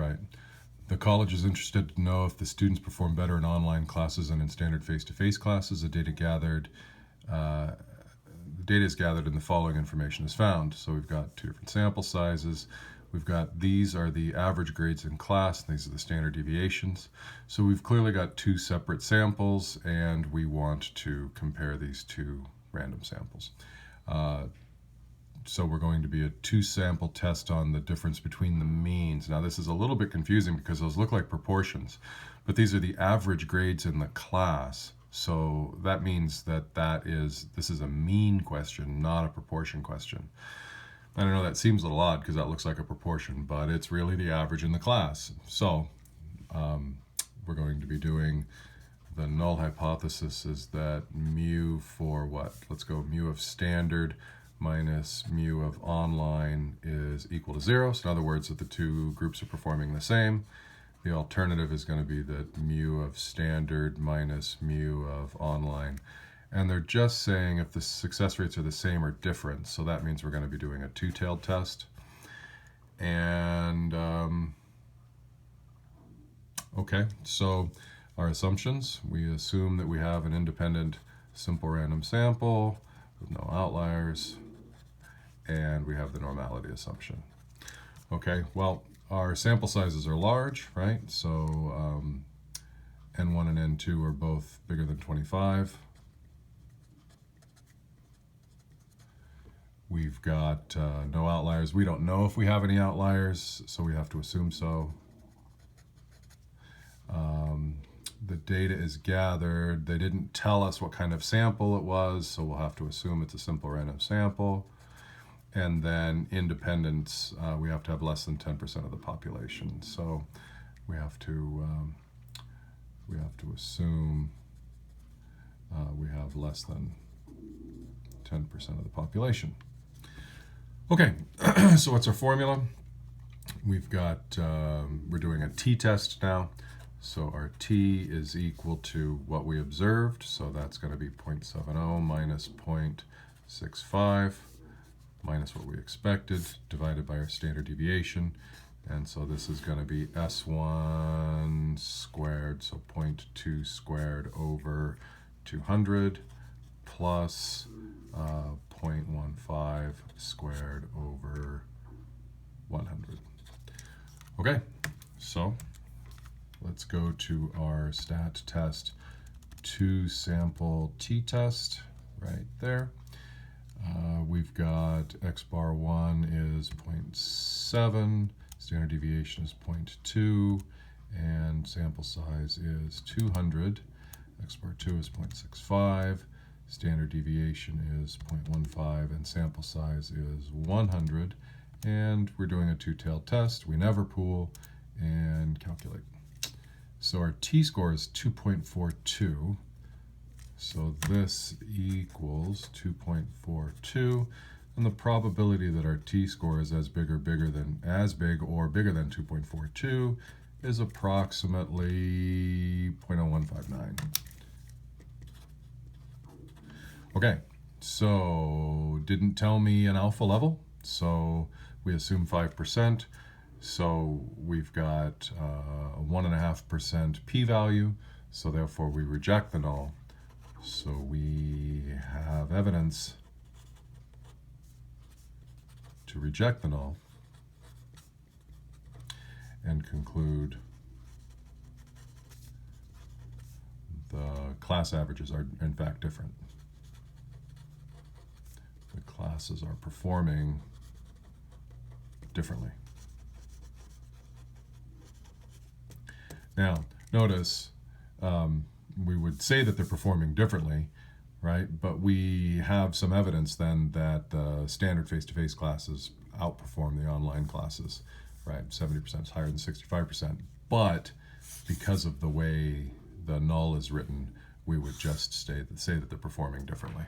right? The college is interested to know if the students perform better in online classes than in standard face-to-face classes. The data is gathered and the following information is found. So we've got two different sample sizes. We've got, these are the average grades in class, and these are the standard deviations. So we've clearly got two separate samples, and we want to compare these two random samples. So we're going to be a two-sample test on the difference between the means. Now this is a little bit confusing because those look like proportions, but these are the average grades in the class. So that means that this is a mean question, not a proportion question. I don't know, that seems a little odd because that looks like a proportion, but it's really the average in the class. So we're going to be doing, the null hypothesis is that mu for what? Let's go mu of standard minus mu of online is equal to 0. So in other words, that the two groups are performing the same. The alternative is going to be that mu of standard minus mu of online. And they're just saying if the success rates are the same or different. So that means we're going to be doing a two-tailed test. And okay, so our assumptions, we assume that we have an independent simple random sample with no outliers, and we have the normality assumption. Okay, well, our sample sizes are large, right? So N1 and N2 are both bigger than 25. We've got no outliers. We don't know if we have any outliers, so we have to assume so. The data is gathered. They didn't tell us what kind of sample it was, so we'll have to assume it's a simple random sample. And then independence, we have to have less than 10% of the population. So we have to assume we have less than 10% of the population. Okay, so what's our formula? We've got, we're doing a t-test now. So our t is equal to what we observed. So that's going to be 0.70 minus 0.65 minus what we expected divided by our standard deviation. And so this is going to be S1 squared, so 0.2 squared over 200 plus 0.15 squared over 100. Okay, so let's go to our stat test two sample t-test right there. We've got x bar 1 is 0.7, standard deviation is 0.2, and sample size is 200. X bar 2 is 0.65, standard deviation is 0.15, and sample size is 100. And we're doing a two-tailed test. We never pool, and calculate. So our t-score is 2.42. So this equals 2.42, and the probability that our t-score is as big or bigger than 2.42 is approximately 0.0159. Okay, so didn't tell me an alpha level, so we assume 5%. So we've got a 1.5% p-value, so therefore we reject the null. So we have evidence to reject the null and conclude the class averages are in fact different. The classes are performing differently. Now, notice we would say that they're performing differently, right? But we have some evidence then that the standard face-to-face classes outperform the online classes, right? 70% is higher than 65%. But because of the way the null is written, we would just say that they're performing differently.